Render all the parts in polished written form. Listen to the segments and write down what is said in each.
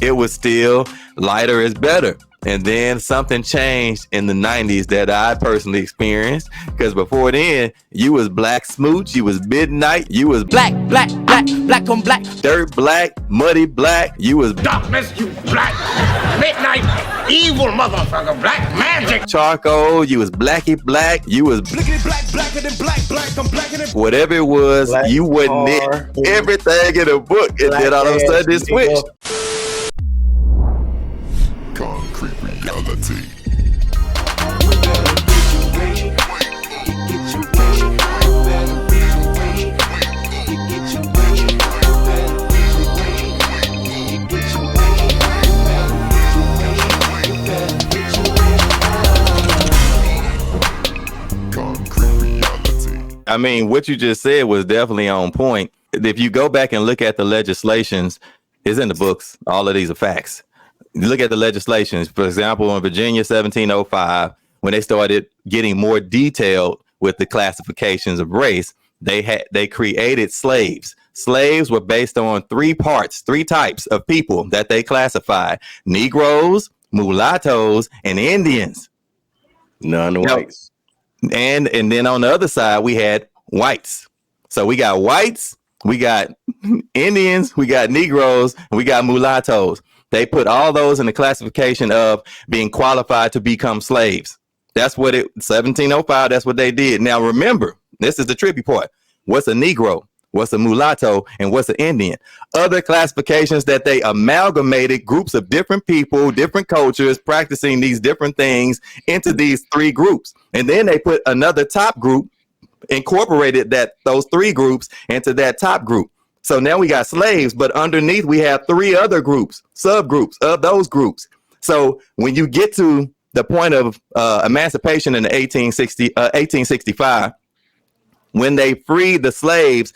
it was still lighter is better. And then something changed in the 90s that I personally experienced. Because before then, you was black smooch, you was midnight, you was black on black, dirt black, muddy black, you was darkness, you black, midnight, evil motherfucker, black magic. Charcoal, you was blacky black, you was blacker than black, I'm blacker than whatever it was, black, you wouldn't knit everything in a book. And then all of a sudden it switched. Concrete reality. I mean, what you just said was definitely on point. If you go back and look at the legislations, it's in the books. All of these are facts. Look at the legislations. For example, in Virginia 1705, when they started getting more detailed with the classifications of race, they created slaves. Slaves were based on three types of people that they classified: Negroes, mulattoes, and Indians. Non-whites. And then on the other side, we had whites. So we got whites, we got Indians, we got Negroes, and we got mulattoes. They put all those in the classification of being qualified to become slaves. That's what 1705, that's what they did. Now, remember, this is the tricky part. What's a Negro? What's a mulatto? And what's an Indian? Other classifications that they amalgamated groups of different people, different cultures, practicing these different things into these three groups. And then they put another top group, incorporated those three groups into that top group. So now we got slaves, but underneath we have three other groups, subgroups of those groups. So when you get to the point of emancipation in the 1865, when they freed the slaves,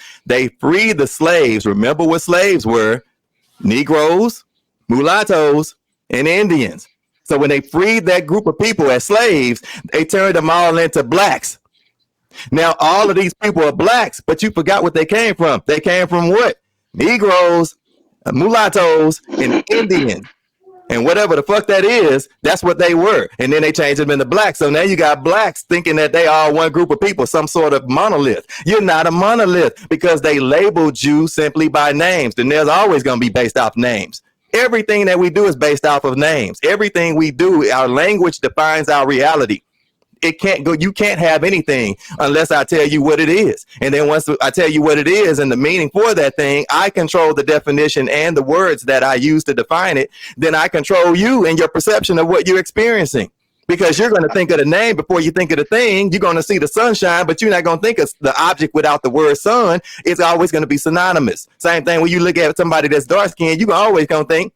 remember what slaves were: Negroes, mulattoes, and Indians. So when they freed that group of people as slaves, they turned them all into blacks. Now, all of these people are blacks, but you forgot what they came from. They came from what? Negroes, mulattoes, and Indians. And whatever the fuck that is, that's what they were. And then they changed them into blacks. So now you got blacks thinking that they are one group of people, some sort of monolith. You're not a monolith because they labeled you simply by names. And there's always going to be based off names. Everything that we do is based off of names. Everything we do, our language defines our reality. It can't go. You can't have anything unless I tell you what it is. And then once I tell you what it is and the meaning for that thing, I control the definition and the words that I use to define it. Then I control you and your perception of what you're experiencing, because you're going to think of the name before you think of the thing. You're going to see the sunshine, but you're not going to think of the object without the word sun. It's always going to be synonymous. Same thing when you look at somebody that's dark skinned, you're always going to think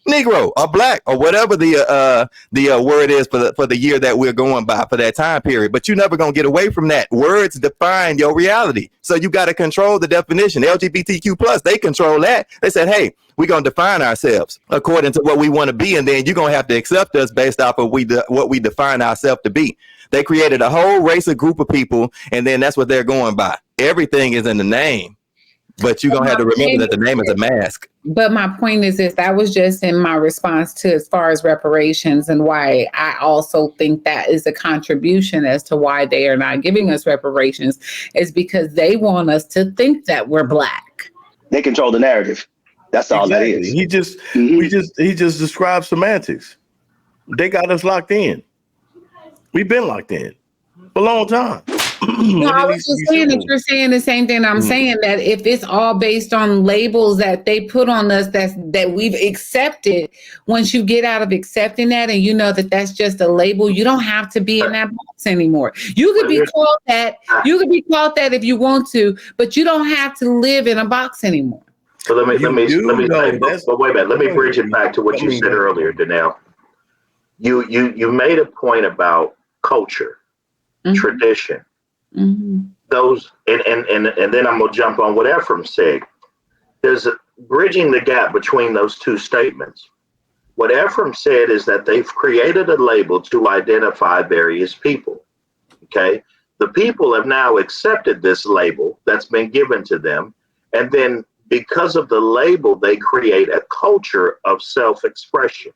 Negro or black or whatever the word is for the year that we're going by for that time period. But you're never going to get away from that. Words define your reality. So you got to control the definition. LGBTQ plus, they control that. They said, hey, we're going to define ourselves according to what we want to be. And then you're going to have to accept us based off of what we define ourselves to be. They created a whole race, a group of people. And then that's what they're going by. Everything is in the name. But you're going to have to remember that the name is a mask. But my point is this, that was just in my response to as far as reparations, and why I also think that is a contribution as to why they are not giving us reparations, is because they want us to think that we're black. They control the narrative. That's all that is. He just described semantics. They got us locked in. We've been locked in for a long time. No, I was just saying that you're saying the same thing I'm saying, that if it's all based on labels that they put on us that we've accepted, once you get out of accepting that and you know that that's just a label, you don't have to be in that box anymore. You could be called that. You could be called that if you want to, but you don't have to live in a box anymore. So let me wait a minute. Let me bridge it back to what you said earlier, Danelle. You made a point about culture, tradition. Mm-hmm. Those and then I'm gonna jump on what Ephraim said. There's bridging the gap between those two statements. What Ephraim said is that they've created a label to identify various people. Okay, the people have now accepted this label that's been given to them, and then because of the label, they create a culture of self-expression,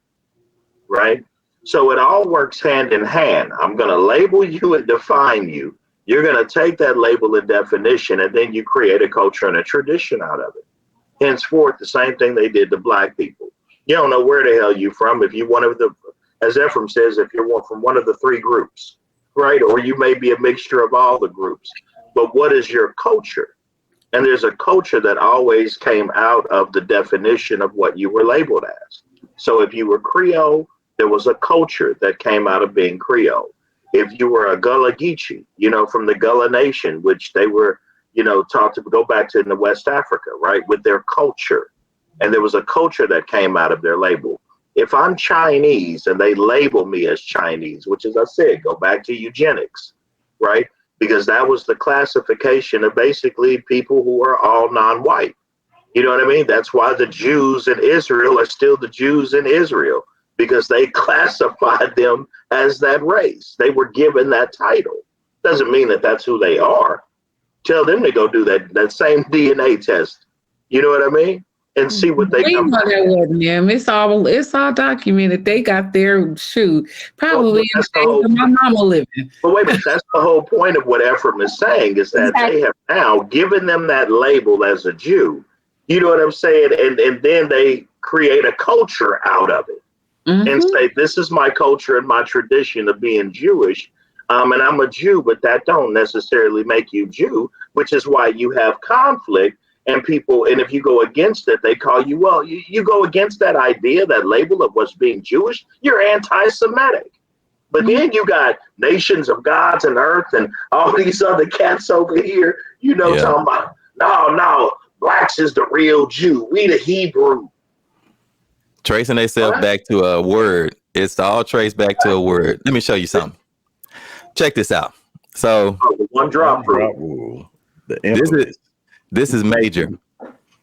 right? So it all works hand in hand. I'm going to label you and define you. You're going to take that label and definition, and then you create a culture and a tradition out of it. Henceforth, the same thing they did to black people. You don't know where the hell you from. If you one of the, as Ephraim says, if you're from one of the three groups, right? Or you may be a mixture of all the groups. But what is your culture? And there's a culture that always came out of the definition of what you were labeled as. So if you were Creole, there was a culture that came out of being Creole. If you were a Gullah Geechee, from the Gullah Nation, which they were, taught to go back to in the West Africa, right, with their culture. And there was a culture that came out of their label. If I'm Chinese and they label me as Chinese, which, as I said, go back to eugenics, right? Because that was the classification of basically people who are all non-white. You know what I mean? That's why the Jews in Israel are still the Jews in Israel, because they classified them as that race. They were given that title. Doesn't mean that that's who they are. Tell them to go do that same DNA test. You know what I mean? And see what they come back. That wasn't them. It's all documented. They got their probably in the days of my mama living. But wait a minute, that's the whole point of what Ephraim is saying, is that they have now given them that label as a Jew. You know what I'm saying? And then they create a culture out of it. And say, this is my culture and my tradition of being Jewish. And I'm a Jew, but that don't necessarily make you Jew, which is why you have conflict and people. And if you go against it, they call you, well, you go against that idea, that label of what's being Jewish, you're anti-Semitic. But then you got nations of gods and earth and all these other cats over here, talking about, no, blacks is the real Jew. We the Hebrew. Tracing themselves back to a word. It's all traced back to a word. Let me show you something. Check this out. So the one drop rule. This is major.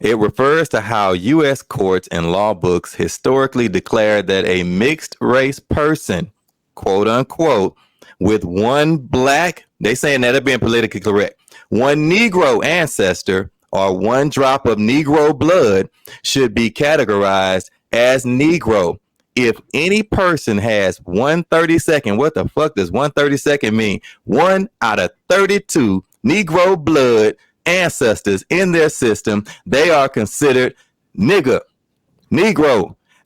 It refers to how U.S. courts and law books historically declared that a mixed race person, quote unquote, with one black, they saying that they're being politically correct, one Negro ancestor or one drop of Negro blood should be categorized as Negro. If any person has 1/32, what the fuck does 1/32 mean? 1 out of 32 Negro blood ancestors in their system, they are considered Negro.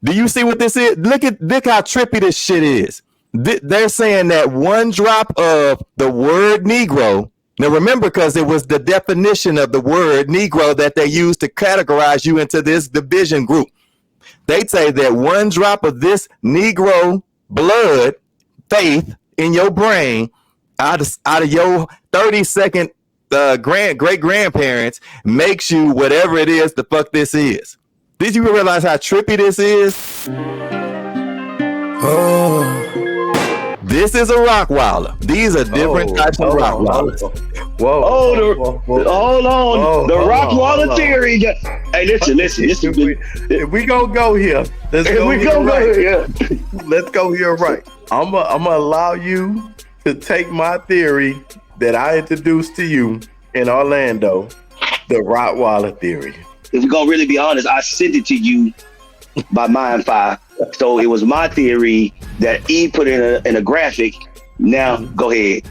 Do you see what this is? Look how trippy this shit is. They're saying that one drop of the word Negro. Now remember, because it was the definition of the word Negro that they used to categorize you into this division group. They say that one drop of this Negro blood, faith in your brain, out of your 32nd great grandparents, makes you whatever it is the fuck this is. Did you realize how trippy this is? This is a Rottweiler. These are different types of Rottweilers. Hold on. The Rottweiler theory. Hey, listen. If we gonna go here, let's go here right. I'm gonna allow you to take my theory that I introduced to you in Orlando, the Rottweiler theory. If we're gonna really be honest, I sent it to you by Mind5. So it was my theory that E put in a graphic. Now go ahead.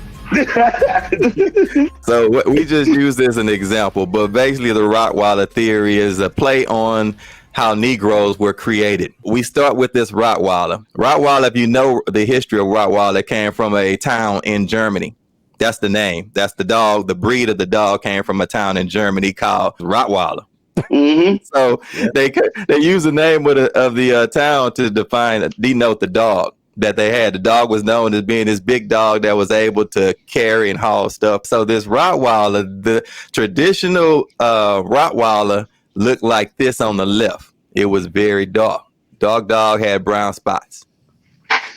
So we just use this as an example, but basically the Rottweiler theory is a play on how Negroes were created. We start with this Rottweiler. Rottweiler, if you know the history of Rottweiler, came from a town in Germany. That's the name. That's the dog. The breed of the dog came from a town in Germany called Rottweiler. So they use the name of the town to denote the dog that they had. The dog was known as being this big dog that was able to carry and haul stuff. So this Rottweiler, the traditional Rottweiler, looked like this on the left. It was very dark. Dog had brown spots.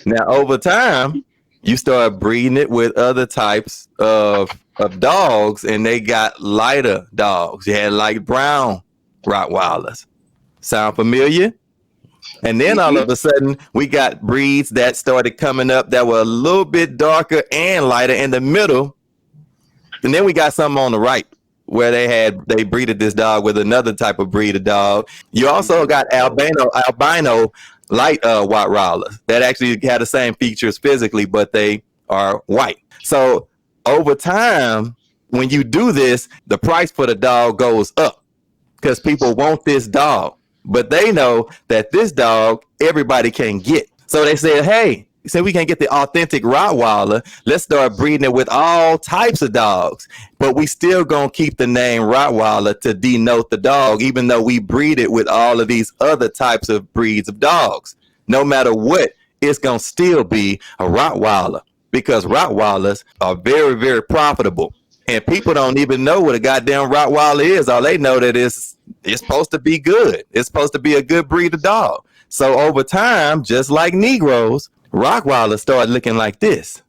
Now over time, you start breeding it with other types of dogs, and they got lighter dogs. You had like brown Rottweilers. Sound familiar? And then all of a sudden, we got breeds that started coming up that were a little bit darker and lighter in the middle. And then we got some on the right where they breeded this dog with another type of breed of dog. You also got albino light Rottweilers that actually had the same features physically, but they are white. So over time, when you do this, the price for the dog goes up because people want this dog, but they know that this dog everybody can get. So they said, hey, since we can't get the authentic Rottweiler, let's start breeding it with all types of dogs. But we still gonna keep the name Rottweiler to denote the dog, even though we breed it with all of these other types of breeds of dogs. No matter what, it's gonna still be a Rottweiler because Rottweilers are very, very profitable. And people don't even know what a goddamn Rottweiler is. All they know that it's supposed to be good. It's supposed to be a good breed of dog. So over time, just like Negroes, Rottweilers start looking like this.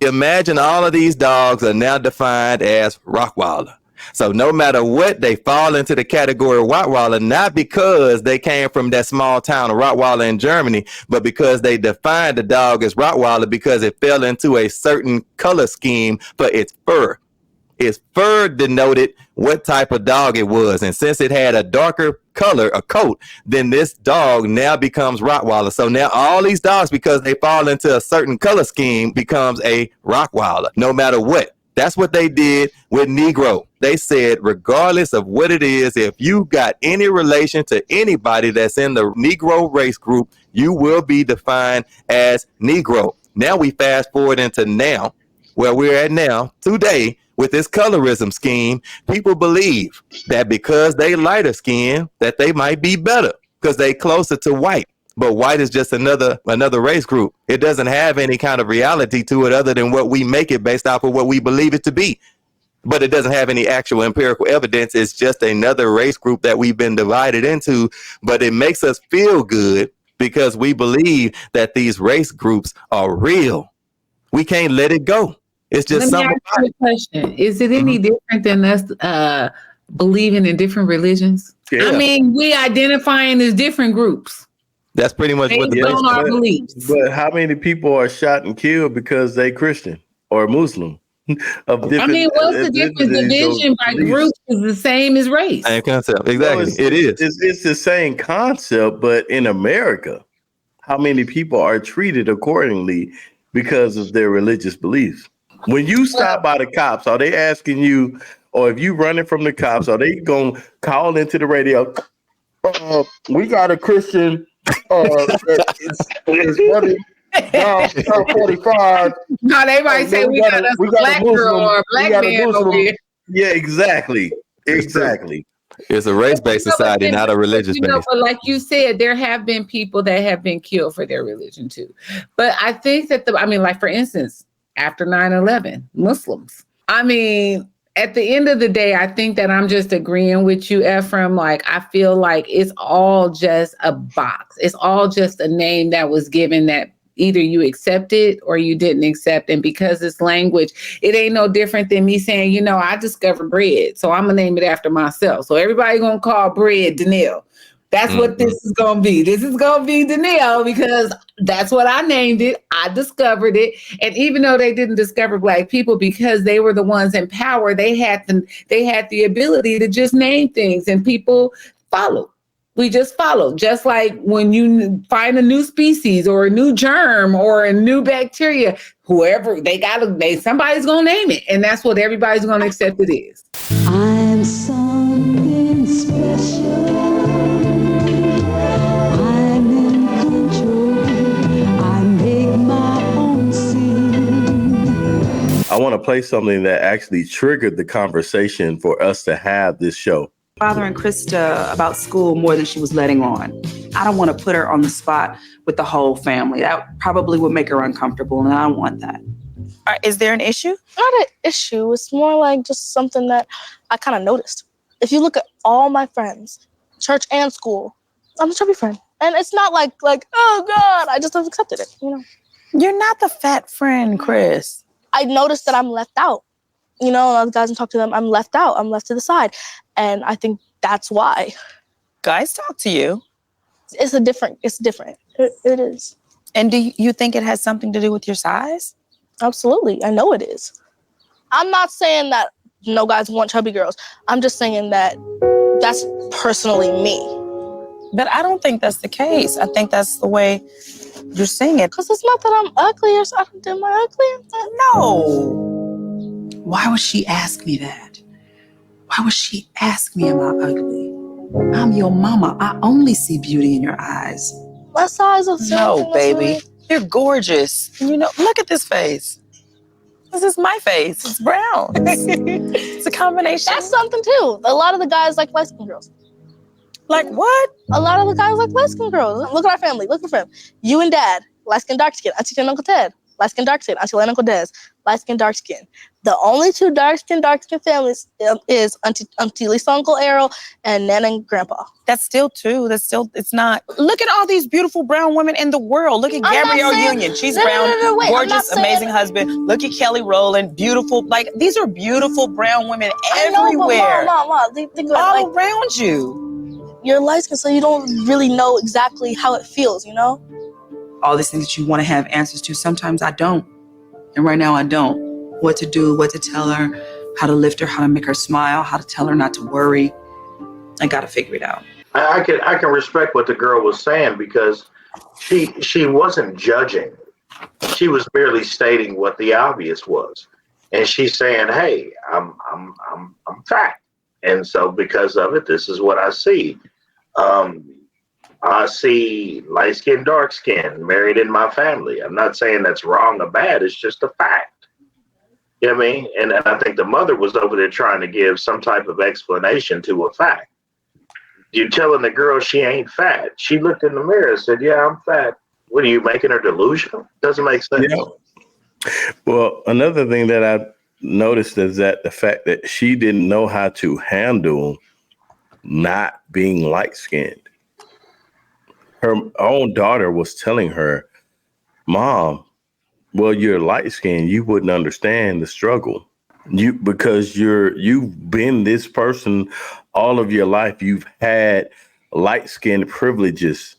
Imagine all of these dogs are now defined as Rottweiler. So no matter what, they fall into the category of Rottweiler, not because they came from that small town of Rottweiler in Germany, but because they defined the dog as Rottweiler because it fell into a certain color scheme for its fur. Its fur denoted what type of dog it was. And since it had a darker color, a coat, then this dog now becomes Rottweiler. So now all these dogs, because they fall into a certain color scheme, becomes a Rottweiler, no matter what. That's what they did with Negro. They said, regardless of what it is, if you got any relation to anybody that's in the Negro race group, you will be defined as Negro. Now we fast forward into now, where we're at now, today, with this colorism scheme. People believe that because they lighter skin, that they might be better because they closer to white. But white is just another race group. It doesn't have any kind of reality to it other than what we make it based off of what we believe it to be. But it doesn't have any actual empirical evidence. It's just another race group that we've been divided into. But it makes us feel good because we believe that these race groups are real. We can't let it go. It's just something. Let me ask you a question. Is it any different than us believing in different religions? Yeah. I mean, we identifying as different groups. That's pretty much what the on our beliefs. But how many people are shot and killed because they Christian or Muslim? I mean, what's the difference? Division by groups is the same as race. Same concept. Exactly. No, it's the same concept, but in America, how many people are treated accordingly because of their religious beliefs? When you stop by the cops, are they asking you, or if you running from the cops, are they going to call into the radio? We got a Christian is running down 45. No, they might say we got a black girl or a black man over here. Yeah, exactly. Exactly. It's a race-based society, not a religious-based. But like you said, there have been people that have been killed for their religion too. But I think that like for instance, after 9/11, Muslims. I mean, at the end of the day, I think that I'm just agreeing with you, Ephraim. Like, I feel like it's all just a box. It's all just a name that was given that either you accepted or you didn't accept. And because it's language, it ain't no different than me saying, I discovered bread, so I'm going to name it after myself. So everybody going to call bread Danielle. That's what this is going to be. This is going to be Danielle because that's what I named it. I discovered it. And even though they didn't discover Black people, because they were the ones in power, they had the ability to just name things and people followed. We just followed. Just like when you find a new species or a new germ or a new bacteria, whoever somebody's going to name it. And that's what everybody's going to accept it is. I'm something special. I want to play something that actually triggered the conversation for us to have this show. Bothering Krista about school more than she was letting on. I don't want to put her on the spot with the whole family. That probably would make her uncomfortable, and I don't want that. Is there an issue? Not an issue. It's more like just something that I kind of noticed. If you look at all my friends, church and school, I'm a chubby friend. And it's not like, oh God, I just have accepted it, You're not the fat friend, Chris. I noticed that I'm left out. And other guys and talk to them, I'm left out. I'm left to the side. And I think that's why. Guys talk to you. It's different. It is. And do you think it has something to do with your size? Absolutely. I know it is. I'm not saying that no guys want chubby girls. I'm just saying that that's personally me. But I don't think that's the case. I think that's the way you're saying it. Because it's not that I'm ugly or something. Am I ugly? No. Why would she ask me that? Why would she ask me, am I ugly? I'm your mama. I only see beauty in your eyes. My size of No, baby. You're gorgeous. You know, look at this face. This is my face. It's brown. It's a combination. That's something too. A lot of the guys like light skin girls. Like what? A lot of the guys like light skin girls. Look at our family. Look at them. You and Dad, light skin, dark skin. Auntie and Uncle Ted, light skin, dark skin. Auntie and Uncle Des, light skin, dark skin. The only two dark skin families is Auntie Lisa, Uncle Errol, and Nana and Grandpa. That's still two. It's not. Look at all these beautiful brown women in the world. Look at Gabrielle Union. She's brown, wait, gorgeous, amazing husband. Look at Kelly Rowland, beautiful. Like, these are beautiful brown women everywhere. Mom, think all around you. You're light skin, so you don't really know exactly how it feels, you know? All these things that you want to have answers to, sometimes I don't. And right now I don't. What to do, what to tell her, how to lift her, how to make her smile, how to tell her not to worry. I got to figure it out. I can respect what the girl was saying because she wasn't judging. She was merely stating what the obvious was. And she's saying, hey, I'm fat. And so because of it, this is what I see. I see light skin, dark skin married in my family. I'm not saying that's wrong or bad. It's just a fact. You know what I mean? And I think the mother was over there trying to give some type of explanation to a fact. You're telling the girl she ain't fat. She looked in the mirror and said, yeah, I'm fat. What are you making her delusional? Doesn't make sense. Yeah. Well, another thing that I noticed is that the fact that she didn't know how to handle not being light-skinned. Her own daughter was telling her, Mom, well, you're light-skinned, you wouldn't understand the struggle. Because you've been this person all of your life. You've had light-skinned privileges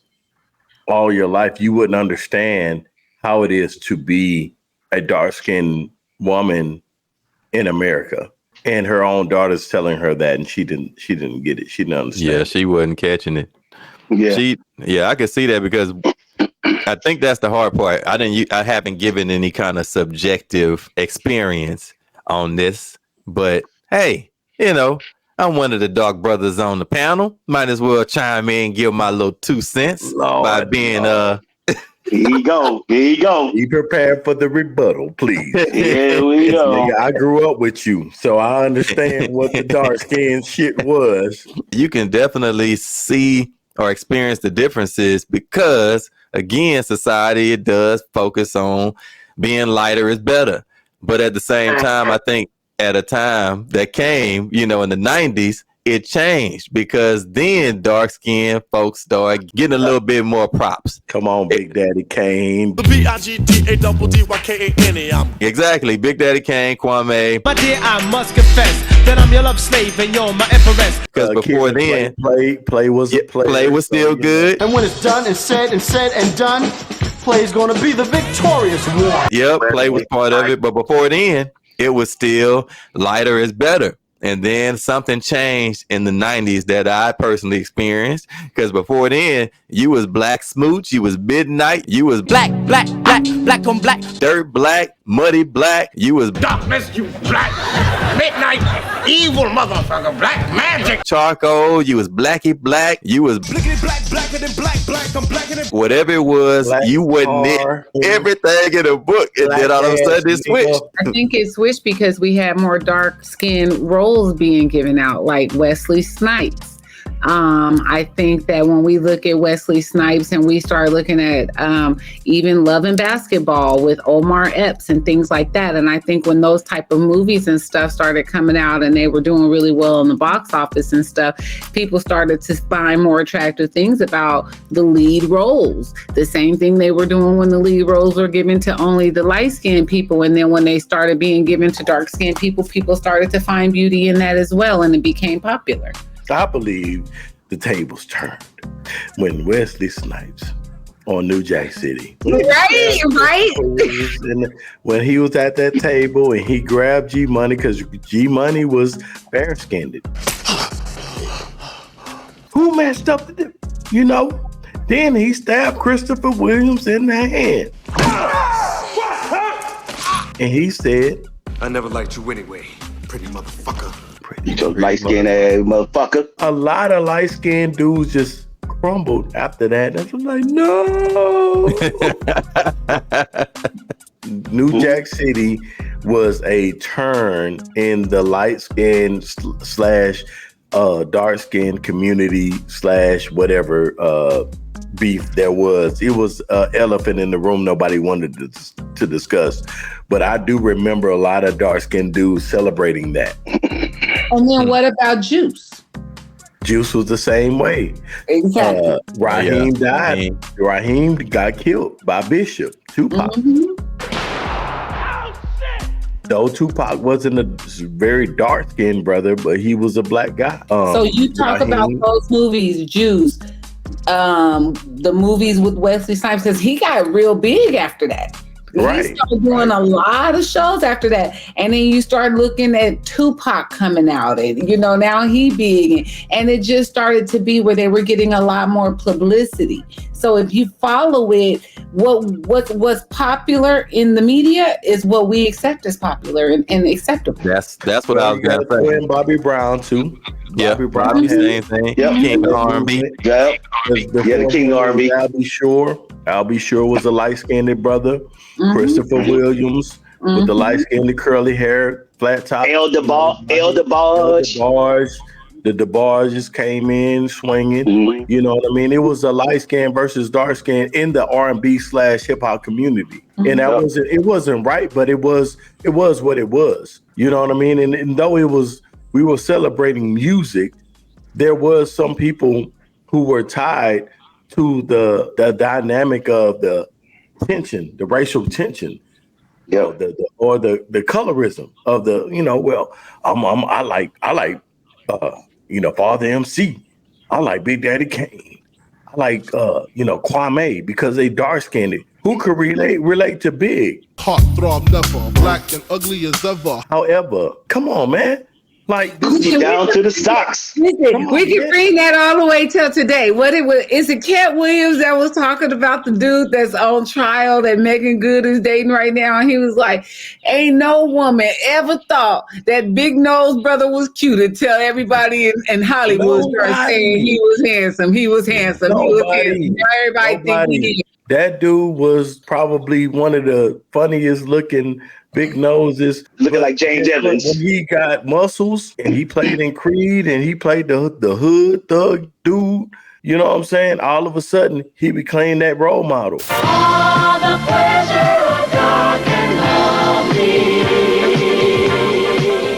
all your life. You wouldn't understand how it is to be a dark-skinned woman in America. And her own daughter's telling her that, and she didn't get it. She didn't understand. Yeah, she wasn't catching it. Yeah. I could see that because I think that's the hard part. I haven't given any kind of subjective experience on this, but hey, I'm one of the dark brothers on the panel. Might as well chime in, give my little 2 cents by being Here you go. Be prepared for the rebuttal, please. Here we go. Nigga, I grew up with you, so I understand what the dark skin shit was. You can definitely see or experience the differences because, again, society, it does focus on being lighter is better. But at the same time, I think at a time that came, in the 90s, it changed because then dark-skinned folks started getting a little bit more props. Come on, Big Daddy Kane. The BIGDADDYKANE. Exactly. Big Daddy Kane, Kwame. My dear, I must confess that I'm your love slave and you're my empress. Because before then, play was a play. Play was still good. And when it's done and said and done, play's gonna be the victorious one. Yep, play was part of it. But before then, it was still lighter is better. And then something changed in the 90s that I personally experienced. Because before then, you was black smooch, you was midnight, you was black on black, dirt black, muddy black, you was Darkness, you black, midnight, evil motherfucker, black magic. Charcoal, you was blacky black, you was Blickety blacker than black, I'm blacker than whatever it was, black you wouldn't knit everything in a book. And then all of a sudden it switched. I think it switched because we had more dark skinned roles being given out, like Wesley Snipes. I think that when we look at Wesley Snipes and we start looking at even Love and Basketball with Omar Epps and things like that, and I think when those type of movies and stuff started coming out and they were doing really well in the box office and stuff, people started to find more attractive things about the lead roles. The same thing they were doing when the lead roles were given to only the light-skinned people, and then when they started being given to dark-skinned people, people started to find beauty in that as well, and it became popular. I believe the tables turned when Wesley Snipes, on New Jack City. Right. When he was at that table and he grabbed G Money because G Money was fair skinned. Who messed up the, you know? Then he stabbed Christopher Williams in the hand. And he said, I never liked you anyway, pretty motherfucker. You light-skinned ass motherfucker. A lot of light-skinned dudes just crumbled after that. That's like, no. New Jack City was a turn in the light-skinned slash dark-skinned community slash whatever beef there was. It was an elephant in the room nobody wanted to discuss. But I do remember a lot of dark-skinned dudes celebrating that. And then what about Juice? Juice was the same way. Exactly. Raheem died. Raheem got killed by Bishop, Tupac. Though Tupac wasn't a very dark-skinned brother, but he was a black guy. So you talk about those movies, Juice, the movies with Wesley Snipes, because he got real big after that. He started doing a lot of shows after that. And then you start looking at Tupac coming out. And, you know, now he big. And it just started to be where they were getting a lot more publicity. So if you follow it, what's popular in the media is what we accept as popular and acceptable. That's what I was going to say. And Bobby Brown, too. Bobby Brown, same thing. Yep. King of R&B. Yep. The King of R&B. Albie Shore was a light-skinned brother. Christopher Williams with the light-skinned curly hair, flat top. El DeBarge. The DeBarges came in swinging. You know what I mean? It was a light skin versus dark skin in the R&B / hip hop community, and that wasn't right, but it was what it was. You know what I mean? And though we were celebrating music, there was some people who were tied to the dynamic of the tension, the racial tension, the colorism of the, you know, well, I like Father MC. I like Big Daddy Kane. I like Kwame because they dark skinned. Who could relate to Big? Heartthrob never, black and ugly as ever. However, come on, man. Like down to the socks. We can bring that all the way till today. Is it Cat Williams that was talking about the dude that's on trial that Megan Good is dating right now? And he was like, ain't no woman ever thought that Big Nose brother was cute until everybody in Hollywood started saying he was handsome. He was handsome. Everybody think he is. That dude was probably one of the funniest looking big noses. Looking like James Evans. When he got muscles and he played in Creed and he played the hood thug dude, you know what I'm saying? All of a sudden, he became that role model. All the pleasure of dark and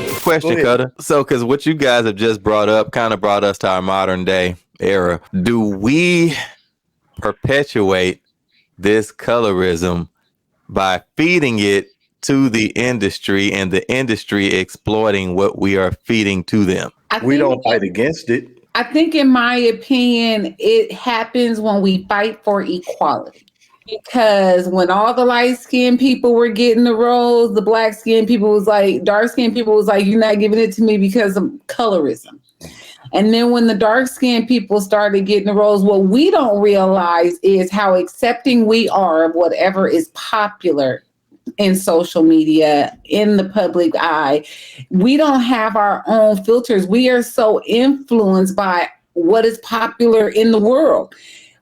lovely. Question, Cutter. So, because what you guys have just brought up kind of brought us to our modern day era. Do we perpetuate this colorism by feeding it to the industry and the industry exploiting what we are feeding to them? We don't fight against it. I think, in my opinion, it happens when we fight for equality. Because when all the light-skinned people were getting the roles, the black-skinned people was like, dark-skinned people was like, you're not giving it to me because of colorism. And then when the dark-skinned people started getting the roles, what we don't realize is how accepting we are of whatever is popular in social media, in the public eye. We don't have our own filters. We are so influenced by what is popular in the world.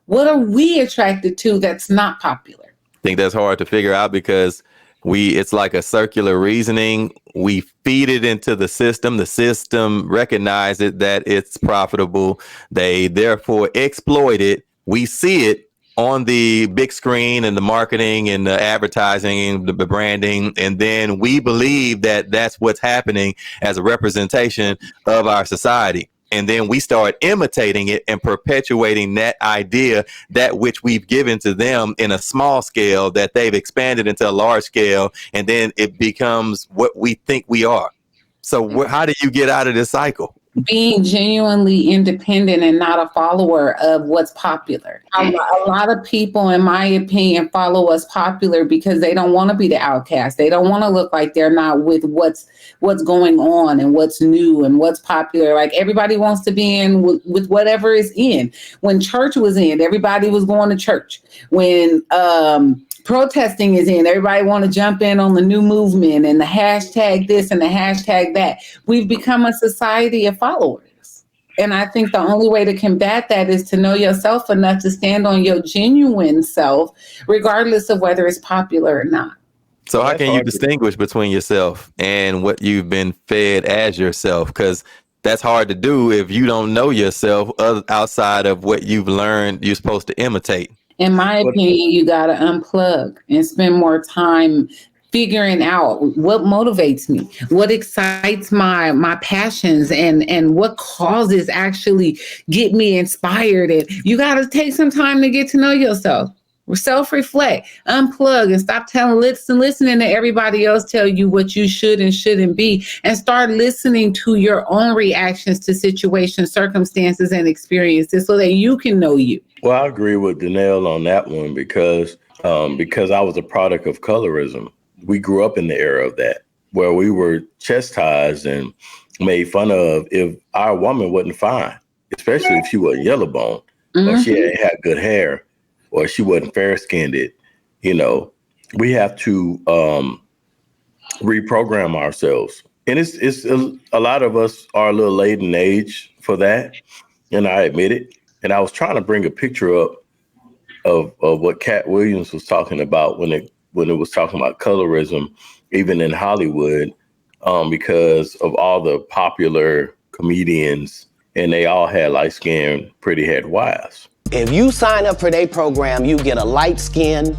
What are we attracted to that's not popular? I think that's hard to figure out because it's like a circular reasoning. We feed it into the system recognizes that it's profitable. They therefore exploit it. We see it on the big screen and the marketing and the advertising and the branding. And then we believe that that's what's happening as a representation of our society. And then we start imitating it and perpetuating that idea, that which we've given to them in a small scale that they've expanded into a large scale. And then it becomes what we think we are. So how do you get out of this cycle? being genuinely independent and not a follower of what's popular. A lot of people, in my opinion, follow what's popular because they don't want to be the outcast. They don't want to look like they're not with what's going on and what's new and what's popular. Like everybody wants to be in with whatever is in. When church was in, everybody was going to church. When protesting is in, everybody want to jump in on the new movement and the hashtag this and the hashtag that. We've become a society of followers. And I think the only way to combat that is to know yourself enough to stand on your genuine self, regardless of whether it's popular or not. So how can you distinguish between yourself and what you've been fed as yourself? Because that's hard to do if you don't know yourself outside of what you've learned you're supposed to imitate. In my opinion, you got to unplug and spend more time figuring out what motivates me, what excites my passions, and what causes actually get me inspired. And you got to take some time to get to know yourself. Self-reflect, unplug, and stop listening to everybody else tell you what you should and shouldn't be, and start listening to your own reactions to situations, circumstances, and experiences so that you can know you. Well, I agree with Danelle on that one because I was a product of colorism. We grew up in the era of that, where we were chastised and made fun of if our woman wasn't fine, especially if she was yellow bone or she had good hair, or she wasn't fair-skinned. You know, we have to reprogram ourselves. And it's a lot of us are a little late in age for that, and I admit it. And I was trying to bring a picture up of what Cat Williams was talking about when it was talking about colorism, even in Hollywood, because of all the popular comedians, and they all had light-skinned, pretty-haired wives. If you sign up for their program, you get a light-skinned,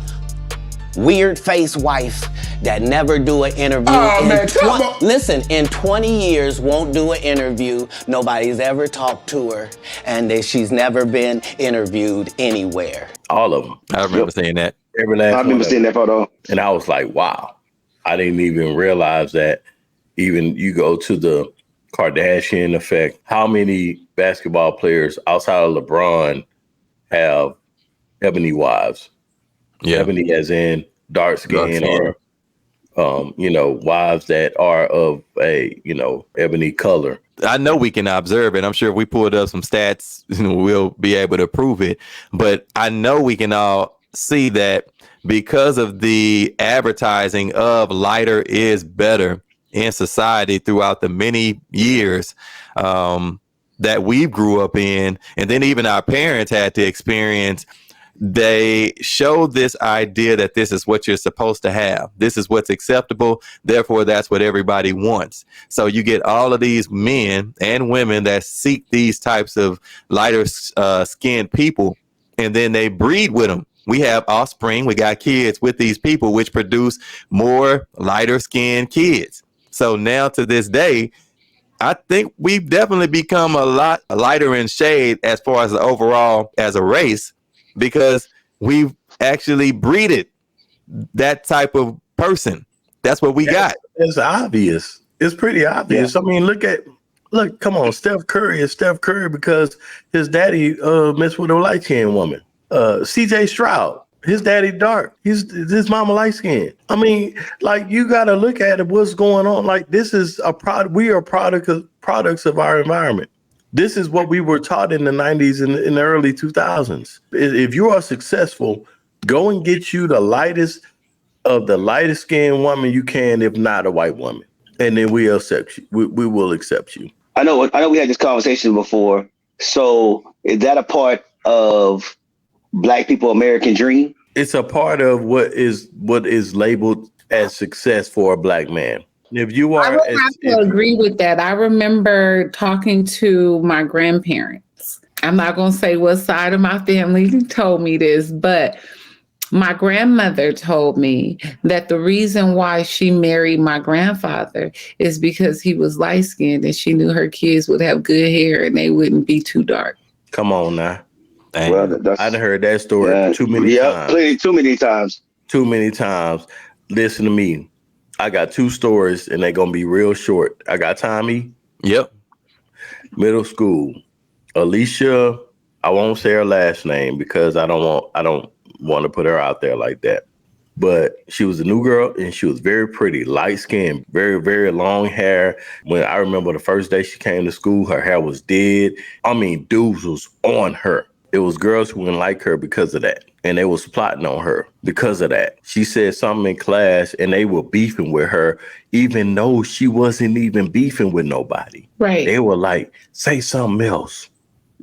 weird-faced wife that never do an interview. Listen, in 20 years, won't do an interview. Nobody's ever talked to her, and she's never been interviewed anywhere. All of them. I remember saying that. Every last I remember seeing that photo. And I was like, wow. I didn't even realize that. Even you go to the Kardashian effect, how many basketball players outside of LeBron have ebony wives? Yeah. Ebony as in dark skin or, wives that are of a, ebony color. I know we can observe it. I'm sure if we pulled up some stats, we'll be able to prove it. But I know we can all see that because of the advertising of lighter is better in society throughout the many years that we grew up in, and then even our parents had to experience, they showed this idea that this is what you're supposed to have. This is what's acceptable. Therefore, that's what everybody wants. So you get all of these men and women that seek these types of lighter skinned people, and then they breed with them. We have offspring. We got kids with these people, which produce more lighter skinned kids. So now to this day, I think we've definitely become a lot lighter in shade as far as the overall as a race, because we've actually breeded that type of person. That's what we got. It's obvious. It's pretty obvious. Yeah. I mean, look, come on. Steph Curry is Steph Curry because his daddy messed with a light-skinned woman. CJ Stroud, his daddy dark. His mama light skinned. I mean, like, you got to look at it, what's going on. Like, this is a product. We are products of our environment. This is what we were taught in the 90s and in the early 2000s. If you are successful, go and get you the lightest skinned woman you can, if not a white woman. And then we accept you. We will accept you. I know we had this conversation before. So is that a part of Black people American dream? It's a part of what is labeled as success for a Black man. If you are, I would have to agree with that. I remember talking to my grandparents. I'm not going to say what side of my family told me this, but my grandmother told me that the reason why she married my grandfather is because he was light skinned and she knew her kids would have good hair and they wouldn't be too dark. Come on now. Well, I've heard that story too many times. Too many times. Listen to me. I got two stories and they're going to be real short. I got time, E? Yep. middle school. Alicia, I won't say her last name because I don't want to put her out there like that. But she was a new girl and she was very pretty, light skin, very, very long hair. When I remember the first day she came to school, her hair was dead. I mean, dudes was on her. It was girls who didn't like her because of that. And they was plotting on her because of that. She said something in class and they were beefing with her, even though she wasn't even beefing with nobody. Right. They were like, say something else.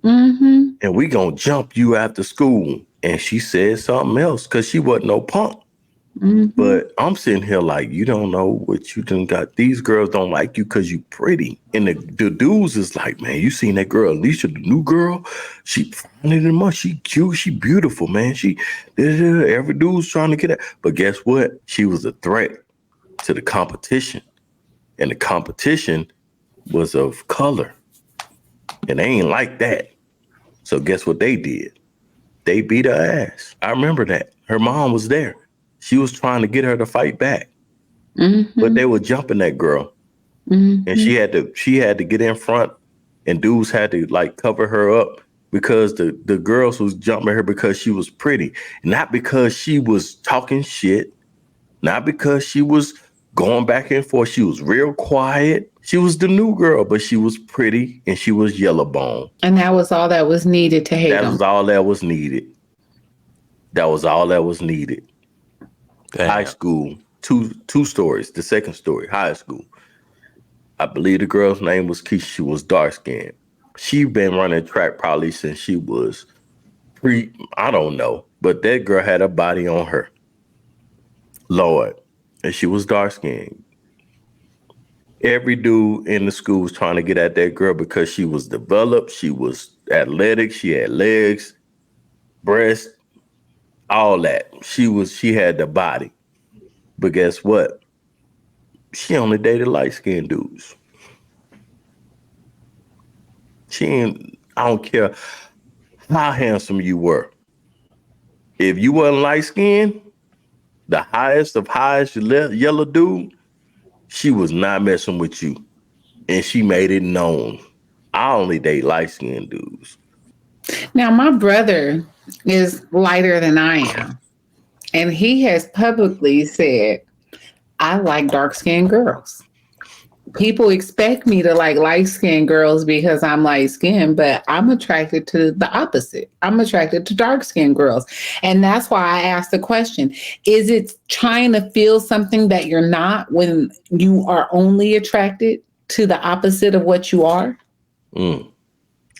Mm-hmm. And we gonna jump you after school. And she said something else because she wasn't no punk. Mm-hmm. But I'm sitting here like, you don't know what you done got. These girls don't like you because you pretty. And the dudes is like, man, you seen that girl, Alicia, the new girl? She finding them up. She cute. She beautiful, man. Every dude's trying to get her. But guess what? She was a threat to the competition. And the competition was of color. And they ain't like that. So guess what they did? They beat her ass. I remember that. Her mom was there. She was trying to get her to fight back. Mm-hmm. But they were jumping that girl. Mm-hmm. And she had to get in front and dudes had to like cover her up because the girls was jumping her because she was pretty. Not because she was talking shit. Not because she was going back and forth. She was real quiet. She was the new girl, but she was pretty and she was yellow bone. And that was all that was needed to hate them. That was all that was needed. That was all that was needed. Damn. High school, two stories. The second story, high school. I believe the girl's name was Keisha. She was dark skinned. She been running track probably since she was I don't know. But that girl had a body on her. Lord. And she was dark skinned. Every dude in the school was trying to get at that girl because she was developed. She was athletic. She had legs, breasts, all that. She had the body. But guess what? She only dated light-skinned dudes. I don't care how handsome you were. If you wasn't light-skinned, the highest of highest yellow dude, she was not messing with you. And she made it known. I only date light-skinned dudes. Now, my brother is lighter than I am. And he has publicly said, I like dark-skinned girls. People expect me to like light-skinned girls because I'm light-skinned, but I'm attracted to the opposite. I'm attracted to dark-skinned girls. And that's why I asked the question, is it trying to feel something that you're not when you are only attracted to the opposite of what you are?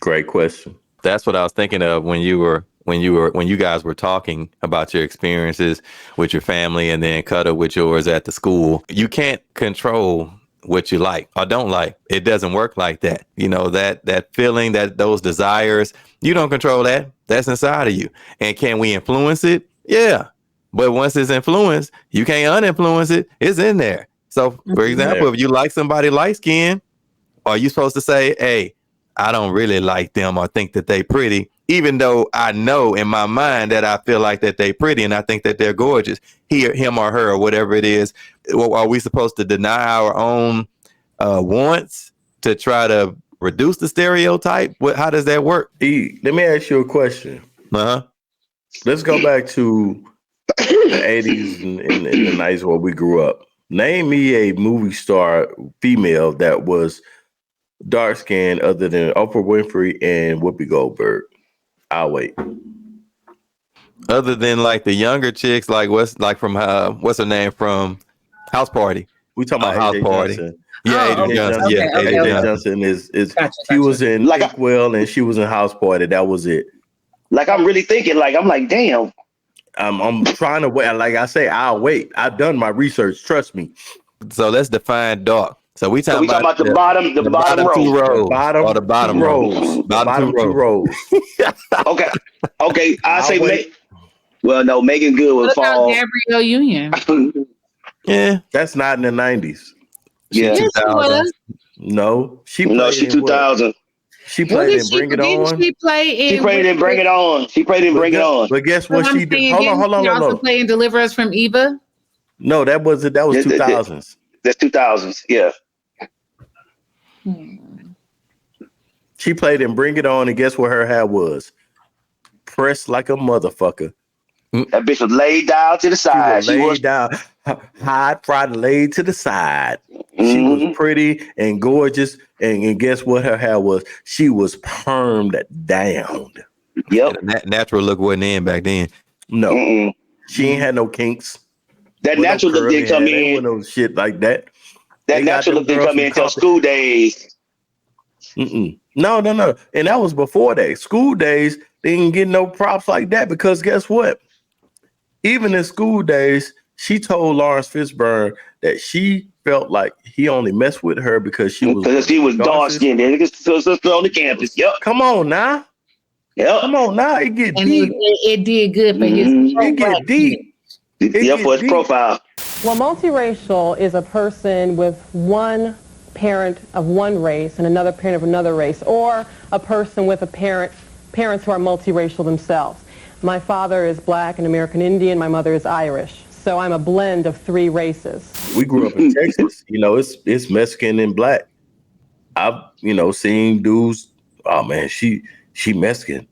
Great question. That's what I was thinking of when you guys were talking about your experiences with your family and then Cutter with yours at the school. You can't control what you like or don't like. It doesn't work like that. You know, that feeling, those desires, you don't control that. That's inside of you. And can we influence it? Yeah. But once it's influenced, you can't uninfluence it. It's in there. So for example, if you like somebody light skinned, are you supposed to say, hey, I don't really like them or think that they pretty, even though I know in my mind that I feel like that they pretty and I think that they're gorgeous, him or her or whatever it is. Are we supposed to deny our own wants to try to reduce the stereotype? How does that work? Let me ask you a question. Let's go back to the 80s and the 90s where we grew up. Name me a movie star female that was dark skinned other than Oprah Winfrey and Whoopi Goldberg. I'll wait. Other than like the younger chicks, like what's her name from House Party? We talking about House AJ Party. Johnson. Yeah, AJ Johnson. Okay, Yeah, AJ Johnson is she was in Inkwell and she was in House Party. That was it. Like I'm really thinking. Like I'm like, damn. I'm trying to wait. Like I say, I'll wait. I've done my research. Trust me. So let's define dark. So we talking about the bottom two rows. The bottom rows. Bottom two rows. Okay. I say no, Megan Good would fall. What about Gabrielle Union? Yeah, that's not in the 90s. Yeah, yes, she was. No, she 2000. She played in Bring It On. She played in Bring It On. She played in Bring It On. But guess what she did? Hold on. She also played in Deliver Us from Eva. No, that was 2000s. That's 2000s. Yeah. She played in Bring It On, and guess what her hair was? Pressed like a motherfucker. That bitch was laid down to the side. She was laid down, hot, fried, laid to the side. She was pretty and gorgeous, and guess what her hair was? She was permed down. Yep. That natural look wasn't in back then. No. She ain't had no kinks. That natural look didn't come in. No shit like that. That natural look didn't come in until school days. No. And that was before that. School days, they didn't get no props like that because guess what? Even in school days, she told Lawrence Fishburne that she felt like he only messed with her because she was dark skinned. Niggas on the campus. Yep. Come on now. Yep. Come on now. It get deep. It did good for his. It get deep. For his profile. Well, multiracial is a person with one parent of one race and another parent of another race, or a person with parents who are multiracial themselves. My father is black and American Indian. My mother is Irish. So I'm a blend of three races. We grew up in Texas. It's Mexican and black. I've, seen dudes, oh man, she Mexican.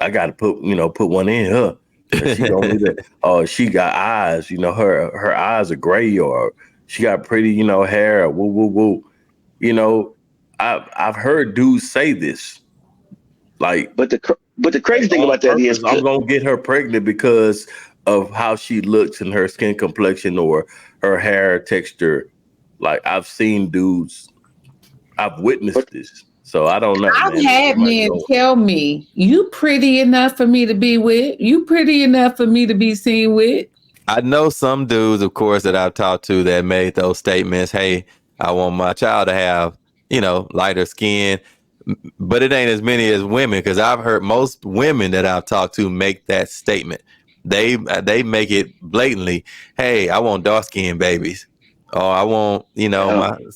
I got to put one in her. She told me that, she got eyes, her eyes are gray, or she got pretty, hair, woo, woo, woo. I've heard dudes say this. Like, but the crazy thing about that is I'm gonna get her pregnant because of how she looks and her skin complexion or her hair texture. Like, I've seen dudes, I've witnessed this. So I don't know. I've had men tell me, you pretty enough for me to be with. You pretty enough for me to be seen with. I know some dudes, of course, that I've talked to that made those statements. Hey, I want my child to have, lighter skin. But it ain't as many as women, because I've heard most women that I've talked to make that statement. They make it blatantly. Hey, I want dark skinned babies. Or I want,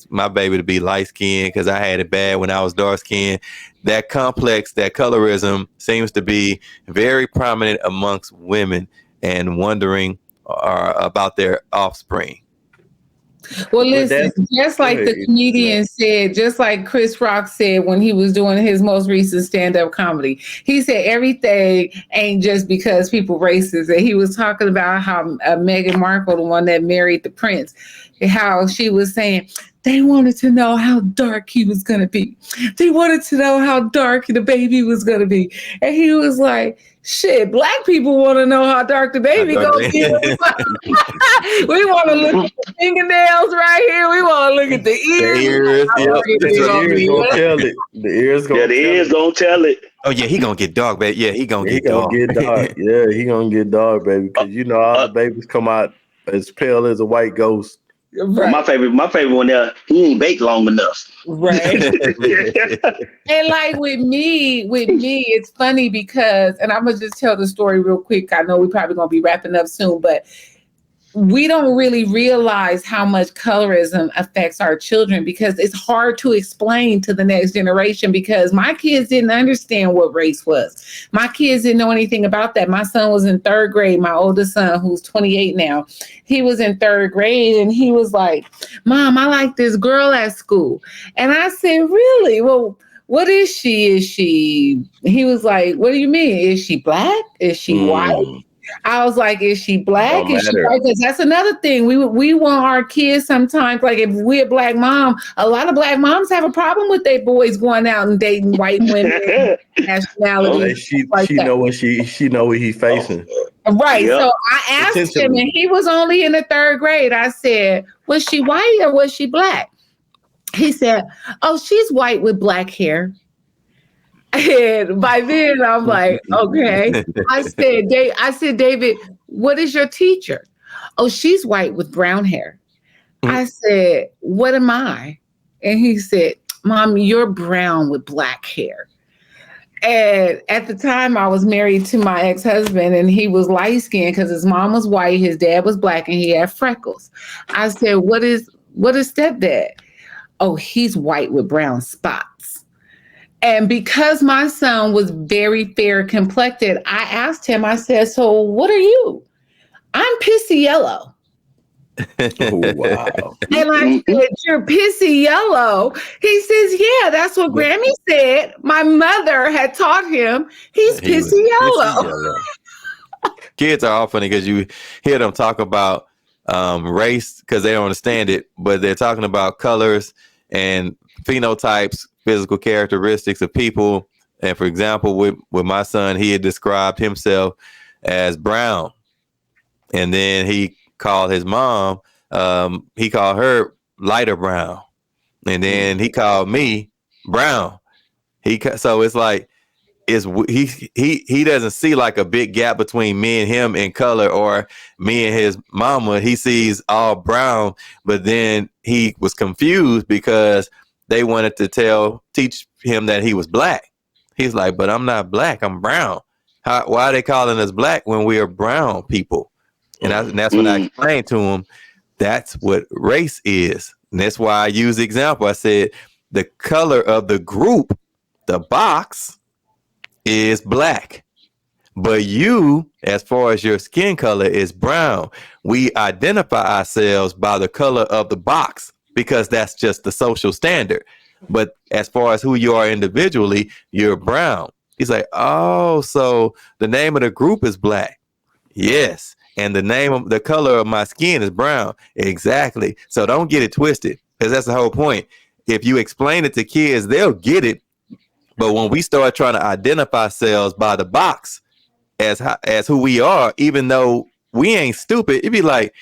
my baby to be light skinned because I had it bad when I was dark skinned. That complex, that colorism seems to be very prominent amongst women and wondering about their offspring. Well, listen, just like the comedian said, just like Chris Rock said when he was doing his most recent stand-up comedy, he said everything ain't just because people racist. And he was talking about how Meghan Markle, the one that married the prince, how she was saying they wanted to know how dark he was going to be. They wanted to know how dark the baby was going to be. And he was like, shit, black people want to know how dark the baby going to be. We want to look at the fingernails right here. We want to look at the ears. The ears going to tell it. The ears going to tell it. Oh, yeah, he going to get dark, baby. Yeah, he going to get dark. Yeah, he going to get dark, baby. Because, all the babies come out as pale as a white ghost. Right. My favorite one there, he ain't baked long enough. Right. And like with me, it's funny because, and I'm gonna just tell the story real quick. I know we're probably gonna be wrapping up soon, but we don't really realize how much colorism affects our children because it's hard to explain to the next generation because my kids didn't understand what race was. My kids didn't know anything about that. My son was in third grade. My oldest son, who's 28 now, he was in third grade and he was like, Mom, I like this girl at school. And I said, really? Well, what is she? He was like, what do you mean? Is she black? Is she white? I was like, is she black? Is she white? Because that's another thing. We want our kids sometimes, like if we're a black mom, a lot of black moms have a problem with their boys going out and dating white women, nationality. She know what she know what he's facing. Right. Yep. So I asked him, and he was only in the third grade. I said, was she white or was she black? He said, oh, she's white with black hair. And by then I'm like, okay. I said, David, what is your teacher? Oh, she's white with brown hair. I said, what am I? And he said, Mom, you're brown with black hair. And at the time I was married to my ex-husband and he was light skinned because his mom was white, his dad was black, and he had freckles. I said, what is stepdad? Oh, he's white with brown spots. And because my son was very fair complected, I asked him, I said, so what are you? I'm pissy yellow. Oh, wow. And I said, "You're pissy yellow." He says, "Yeah, that's what Grammy said. My mother had taught him he's He was pissy pissy yellow." yellow. Kids are all funny because you hear them talk about race because they don't understand it, but they're talking about colors and phenotypes, physical characteristics of people. And for example, with my son, he had described himself as brown, and then he called his mom. He called her lighter brown, and then he called me brown. So it's like he doesn't see like a big gap between me and him in color or me and his mama. He sees all brown, but then he was confused because they wanted to teach him that he was black. He's like, but I'm not black, I'm brown. Why are they calling us black when we are brown people? And that's when I explained to him that's what race is. And that's why I use the example. I said the color of the group, the box, is black, but you, as far as your skin color, is brown. We identify ourselves by the color of the box because that's just the social standard. But as far as who you are individually, you're brown. He's like, oh, so the name of the group is black. Yes. And the color of my skin is brown. Exactly. So don't get it twisted, because that's the whole point. If you explain it to kids, they'll get it. But when we start trying to identify ourselves by the box as who we are, even though we ain't stupid, it'd be like,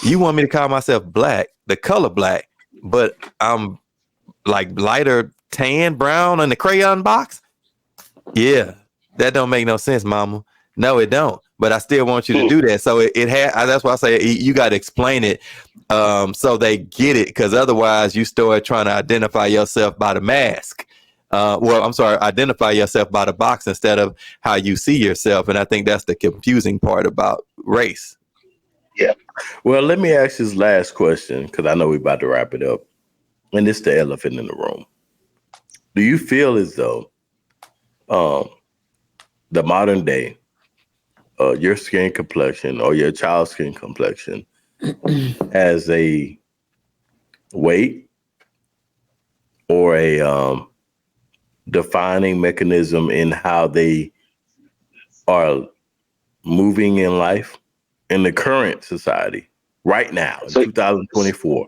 you want me to call myself black, the color black, but I'm like lighter tan brown in the crayon box? Yeah, that don't make no sense, mama. No, it don't. But I still want you to do that. So that's why I say you got to explain it so they get it, because otherwise you start trying to identify yourself by the mask. Identify yourself by the box instead of how you see yourself. And I think that's the confusing part about race. Yeah. Well, let me ask this last question, because I know we're about to wrap it up. And it's the elephant in the room. Do you feel as though the modern day, your skin complexion or your child's skin complexion has a weight or a defining mechanism in how they are moving in life in the current society right now in 2024?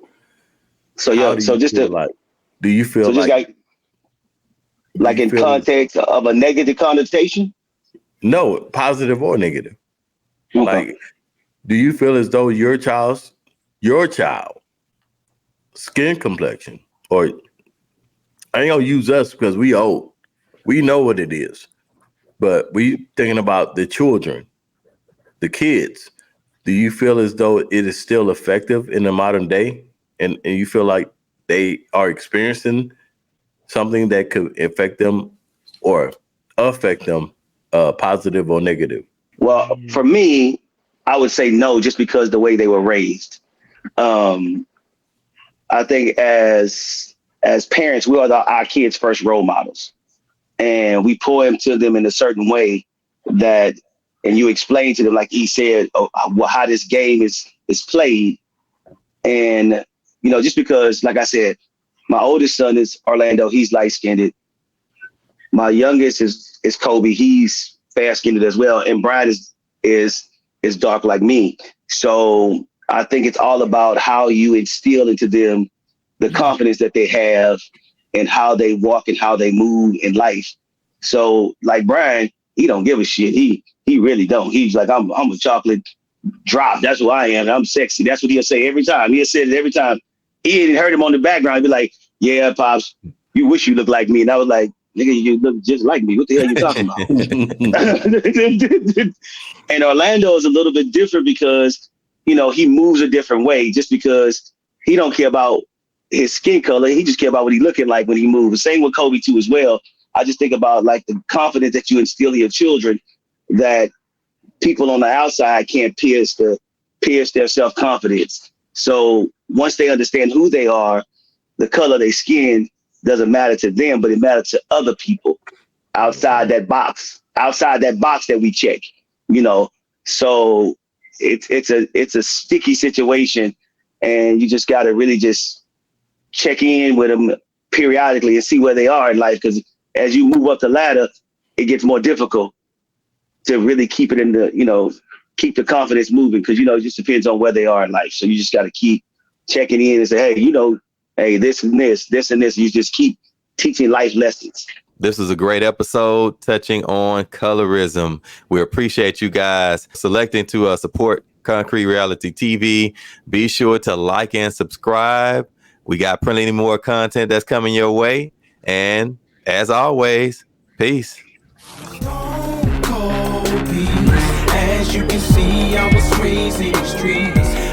Do you feel like in context of a negative connotation? No, positive or negative. Okay. Like, do you feel as though your child skin complexion, or I ain't gonna use us because we old, we know what it is, but we thinking about the children, the kids. Do you feel as though it is still effective in the modern day, and you feel like they are experiencing something that could affect them or affect them, positive or negative? Well, for me, I would say no, just because the way they were raised. I think as parents, we are our kids' first role models, and we pour into them in a certain way that, and you explain to them, like he said, how this game is played. And just because, like I said, my oldest son is Orlando. He's light skinned. My youngest is Kobe. He's fair skinned as well, and Brian is dark like me. So I think it's all about how you instill into them the confidence that they have and how they walk and how they move in life. So like Brian, he don't give a shit. He really don't. He's like, I'm a chocolate drop. That's who I am. I'm sexy. That's what he'll say every time. He'll say it every time. He had heard him on the background. He'd be like, yeah, Pops, you wish you looked like me. And I was like, nigga, you look just like me. What the hell are you talking about? And Orlando is a little bit different because, he moves a different way, just because he don't care about his skin color. He just care about what he's looking like when he moves. Same with Kobe too as well. I just think about like the confidence that you instill in your children that people on the outside can't pierce their self-confidence. So once they understand who they are, the color of their skin doesn't matter to them, but it matters to other people outside that box that we check, So it's a sticky situation, and you just got to really just check in with them periodically and see where they are in life. Because as you move up the ladder, it gets more difficult to really keep it in the, keep the confidence moving. Because, it just depends on where they are in life. So you just got to keep checking in and say, hey, hey, this and this, this and this. You just keep teaching life lessons. This is a great episode touching on colorism. We appreciate you guys selecting to support Concrete Reality TV. Be sure to like and subscribe. We got plenty more content that's coming your way. And as always, peace. As you can see, I was raised in the streets.